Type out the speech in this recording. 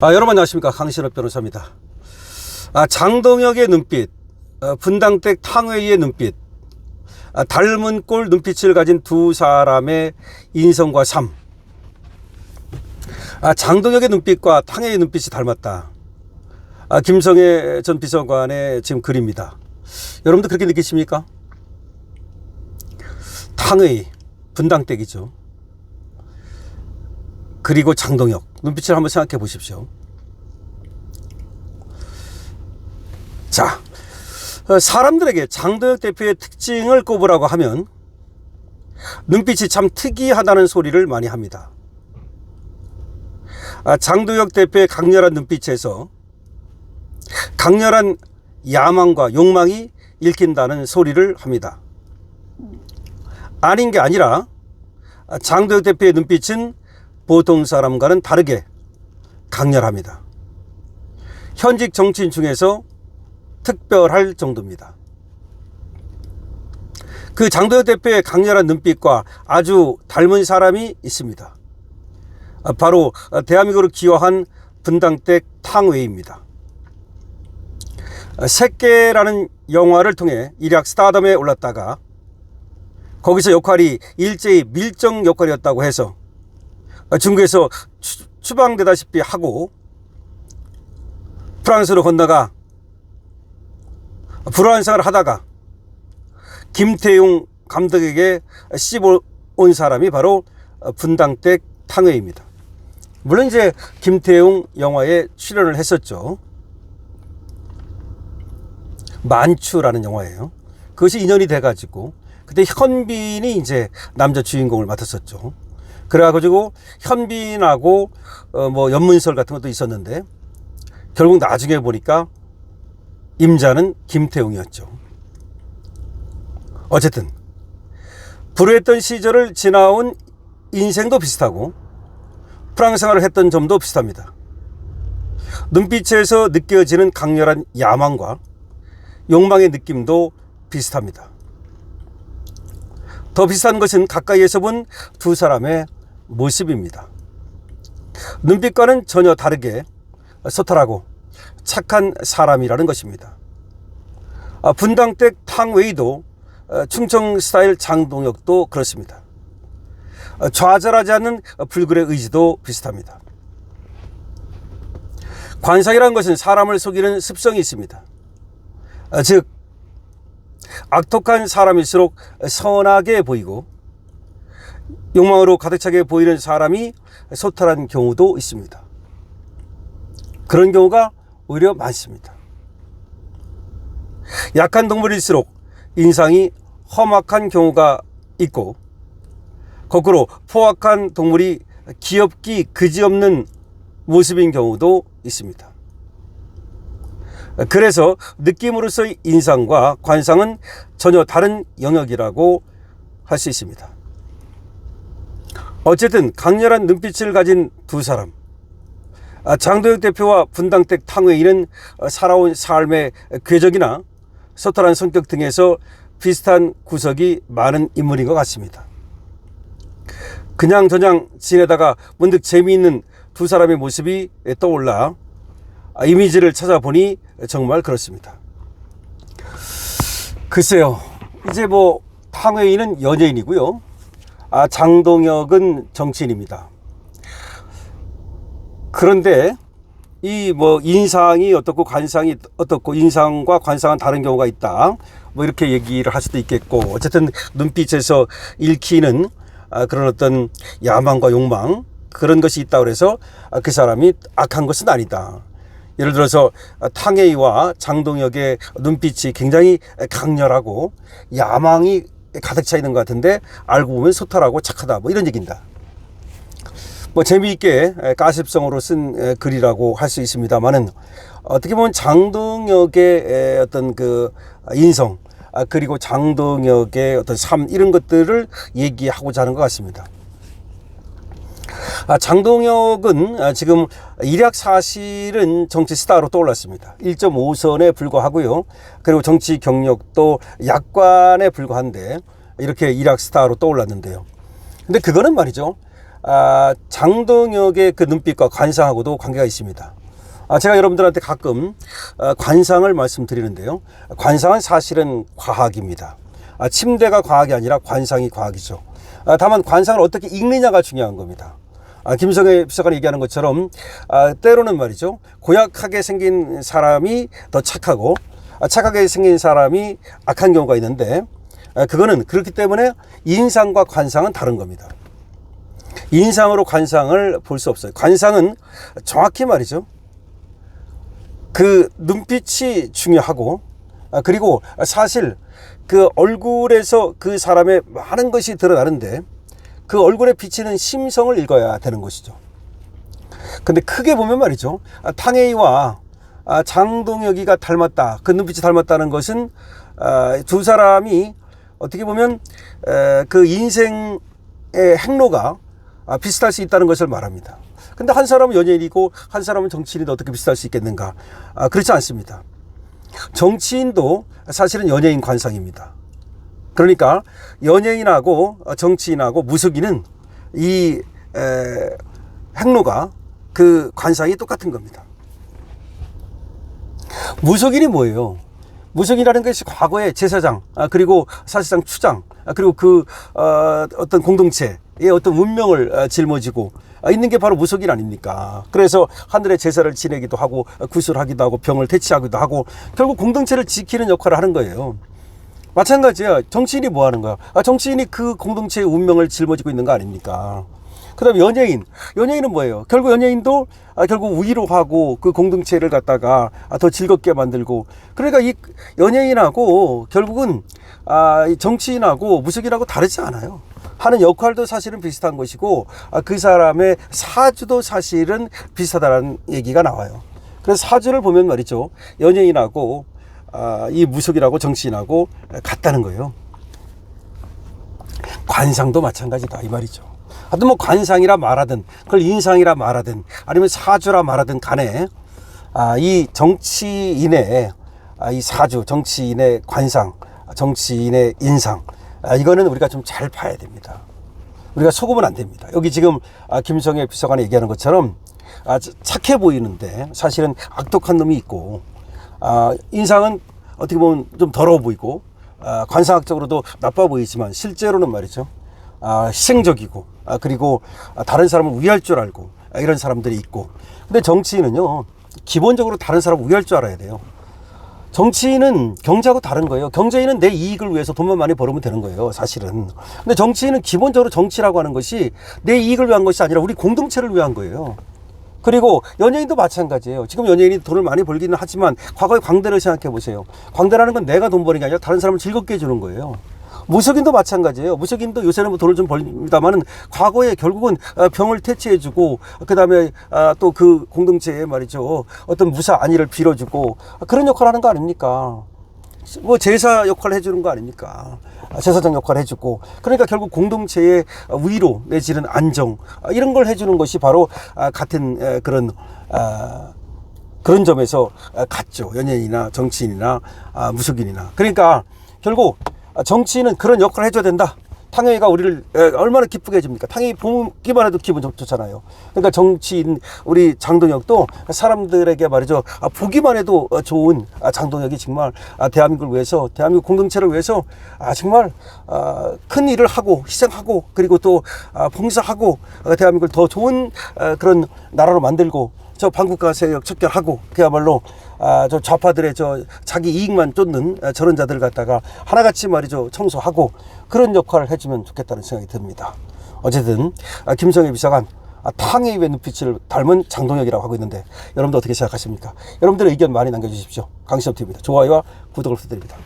여러분 안녕하십니까, 강신업 변호사입니다. 장동혁의 눈빛, 분당댁 탕웨이의 눈빛, 닮은 꼴 눈빛을 가진 두 사람의 인성과 삶. 장동혁의 눈빛과 탕웨이의 눈빛이 닮았다. 김성애 전 비서관의 지금 글입니다. 여러분도 그렇게 느끼십니까? 탕웨이, 분당댁이죠. 그리고 장동혁 눈빛을 한번 생각해 보십시오. 자, 사람들에게 장동혁 대표의 특징을 꼽으라고 하면 눈빛이 참 특이하다는 소리를 많이 합니다. 장동혁 대표의 강렬한 눈빛에서 강렬한 야망과 욕망이 읽힌다는 소리를 합니다. 아닌 게 아니라 장동혁 대표의 눈빛은 보통 사람과는 다르게 강렬합니다. 현직 정치인 중에서 특별할 정도입니다. 그 장동혁 대표의 강렬한 눈빛과 아주 닮은 사람이 있습니다. 바로 대한민국을 기여한 분당댁 탕웨이입니다. 새끼라는 영화를 통해 일약 스타덤에 올랐다가 거기서 역할이 일제히 밀정 역할이었다고 해서 중국에서 추방되다시피 하고 프랑스로 건너가 불우한 생활을 하다가 김태용 감독에게 씹어온 사람이 바로 분당댁 탕웨이입니다. 물론 이제 김태용 영화에 출연을 했었죠. 만추라는 영화예요. 그것이 인연이 돼가지고 그때 현빈이 이제 남자 주인공을 맡았었죠. 그래가지고 현빈하고 뭐 연문설 같은 것도 있었는데 결국 나중에 보니까 임자는 김태용이었죠. 어쨌든 불우했던 시절을 지나온 인생도 비슷하고 프랑스 생활을 했던 점도 비슷합니다. 눈빛에서 느껴지는 강렬한 야망과 욕망의 느낌도 비슷합니다. 더 비슷한 것은 가까이에서 본 두 사람의 모습입니다. 눈빛과는 전혀 다르게 소탈하고 착한 사람이라는 것입니다. 분당댁 탕웨이도 충청 스타일 장동혁도 그렇습니다. 좌절하지 않는 불굴의 의지도 비슷합니다. 관상이라는 것은 사람을 속이는 습성이 있습니다. 즉 악독한 사람일수록 선하게 보이고 욕망으로 가득 차게 보이는 사람이 소탈한 경우도 있습니다. 그런 경우가 오히려 많습니다. 약한 동물일수록 인상이 험악한 경우가 있고 거꾸로 포악한 동물이 귀엽기 그지없는 모습인 경우도 있습니다. 그래서 느낌으로서의 인상과 관상은 전혀 다른 영역이라고 할 수 있습니다. 어쨌든 강렬한 눈빛을 가진 두 사람, 장동혁 대표와 분당댁 탕웨이는 살아온 삶의 궤적이나 소탈한 성격 등에서 비슷한 구석이 많은 인물인 것 같습니다. 그냥저냥 지내다가 문득 재미있는 두 사람의 모습이 떠올라 이미지를 찾아보니 정말 그렇습니다. 글쎄요, 이제 뭐 탕웨이는 연예인이고요. 장동혁은 정치인입니다. 그런데 이 뭐 인상이 어떻고 관상이 어떻고 인상과 관상은 다른 경우가 있다. 뭐 이렇게 얘기를 할 수도 있겠고, 어쨌든 눈빛에서 읽히는 그런 어떤 야망과 욕망 그런 것이 있다고 해서 그 사람이 악한 것은 아니다. 예를 들어서 탕웨이와 장동혁의 눈빛이 굉장히 강렬하고 야망이 가득 차 있는 것 같은데 알고 보면 소탈하고 착하다, 뭐 이런 얘기입니다. 뭐 재미있게 가십성으로 쓴 글이라고 할 수 있습니다만은 어떻게 보면 장동혁의 어떤 그 인성 그리고 장동혁의 어떤 삶 이런 것들을 얘기하고자 하는 것 같습니다. 장동혁은 지금 일약 사실은 정치 스타로 떠올랐습니다. 1.5선에 불과하고요. 그리고 정치 경력도 약관에 불과한데 이렇게 일약 스타로 떠올랐는데요. 근데 그거는 말이죠. 장동혁의 그 눈빛과 관상하고도 관계가 있습니다. 제가 여러분들한테 가끔 관상을 말씀드리는데요. 관상은 사실은 과학입니다. 침대가 과학이 아니라 관상이 과학이죠. 다만 관상을 어떻게 읽느냐가 중요한 겁니다. 김성애 비서관이 얘기하는 것처럼 때로는 말이죠. 고약하게 생긴 사람이 더 착하고 착하게 생긴 사람이 악한 경우가 있는데 그거는 그렇기 때문에 인상과 관상은 다른 겁니다. 인상으로 관상을 볼 수 없어요. 관상은 정확히 말이죠. 그 눈빛이 중요하고 그리고 사실 그 얼굴에서 그 사람의 많은 것이 드러나는데 그 얼굴에 비치는 심성을 읽어야 되는 것이죠. 근데 크게 보면 말이죠. 탕웨이와 장동혁이가 닮았다. 그 눈빛이 닮았다는 것은 두 사람이 어떻게 보면 그 인생의 행로가 비슷할 수 있다는 것을 말합니다. 근데 한 사람은 연예인이고 한 사람은 정치인인데 어떻게 비슷할 수 있겠는가? 그렇지 않습니다. 정치인도 사실은 연예인 관상입니다. 그러니까 연예인하고 정치인하고 무속인은 이 행로가 그 관상이 똑같은 겁니다. 무속인이 뭐예요? 무속인이라는 것이 과거의 제사장, 그리고 사실상 추장, 그리고 그 어떤 공동체의 어떤 운명을 짊어지고 있는 게 바로 무속인 아닙니까? 그래서 하늘의 제사를 지내기도 하고 구술하기도 하고 병을 퇴치하기도 하고 결국 공동체를 지키는 역할을 하는 거예요. 마찬가지야. 정치인이 뭐 하는 거야? 정치인이 그 공동체의 운명을 짊어지고 있는 거 아닙니까? 그 다음에 연예인은 뭐예요? 결국 연예인도 결국 위로하고 그 공동체를 갖다가 더 즐겁게 만들고, 그러니까 이 연예인하고 결국은 정치인하고 무속인하고 다르지 않아요. 하는 역할도 사실은 비슷한 것이고 그 사람의 사주도 사실은 비슷하다는 얘기가 나와요. 그래서 사주를 보면 말이죠. 연예인하고 이 무속인하고 정치인하고 같다는 거예요. 관상도 마찬가지다 이 말이죠. 하여튼 뭐 관상이라 말하든 그걸 인상이라 말하든 아니면 사주라 말하든 간에 이 정치인의 이 사주, 정치인의 관상, 정치인의 인상, 이거는 우리가 좀 잘 봐야 됩니다. 우리가 속으면 안 됩니다. 여기 지금 김성애 비서관이 얘기하는 것처럼 착해 보이는데 사실은 악독한 놈이 있고, 인상은 어떻게 보면 좀 더러워 보이고, 관상학적으로도 나빠 보이지만 실제로는 말이죠. 희생적이고, 그리고 다른 사람을 위할 줄 알고, 이런 사람들이 있고. 근데 정치인은요, 기본적으로 다른 사람을 위할 줄 알아야 돼요. 정치인은 경제하고 다른 거예요. 경제인은 내 이익을 위해서 돈만 많이 벌으면 되는 거예요, 사실은. 근데 정치인은 기본적으로 정치라고 하는 것이 내 이익을 위한 것이 아니라 우리 공동체를 위한 거예요. 그리고 연예인도 마찬가지예요. 지금 연예인이 돈을 많이 벌기는 하지만 과거의 광대를 생각해 보세요. 광대라는 건 내가 돈 버는 게 아니라 다른 사람을 즐겁게 해주는 거예요. 무속인도 마찬가지예요. 무속인도 요새는 뭐 돈을 좀 벌립니다만은 과거에 결국은 병을 퇴치해주고, 그 다음에 또 그 공동체에 말이죠. 어떤 무사 안위를 빌어주고 그런 역할을 하는 거 아닙니까? 뭐 제사 역할을 해주는 거 아닙니까? 제사장 역할을 해주고, 그러니까 결국 공동체의 위로 내지는 안정, 이런 걸 해주는 것이 바로 같은 그런 점에서 같죠. 연예인이나 정치인이나 무속인이나. 그러니까 결국 정치인은 그런 역할을 해줘야 된다. 탕웨이가 우리를 얼마나 기쁘게 해줍니까? 탕웨이 보기만 해도 기분 좋잖아요. 그러니까 정치인 우리 장동혁도 사람들에게 말이죠. 보기만 해도 좋은 장동혁이 정말 대한민국을 위해서, 대한민국 공동체를 위해서 정말 큰 일을 하고 희생하고, 그리고 또 봉사하고 대한민국을 더 좋은 그런 나라로 만들고, 저 반국가 세력 척결하고, 그야말로 저 좌파들의 저 자기 이익만 쫓는 저런 자들 갖다가 하나같이 말이죠, 청소하고 그런 역할을 해주면 좋겠다는 생각이 듭니다. 어쨌든 김성애 비서관 탕웨이의 눈빛을 닮은 장동혁이라고 하고 있는데 여러분들 어떻게 생각하십니까? 여러분들의 의견 많이 남겨주십시오. 강신업TV입니다. 좋아요와 구독을 부탁드립니다.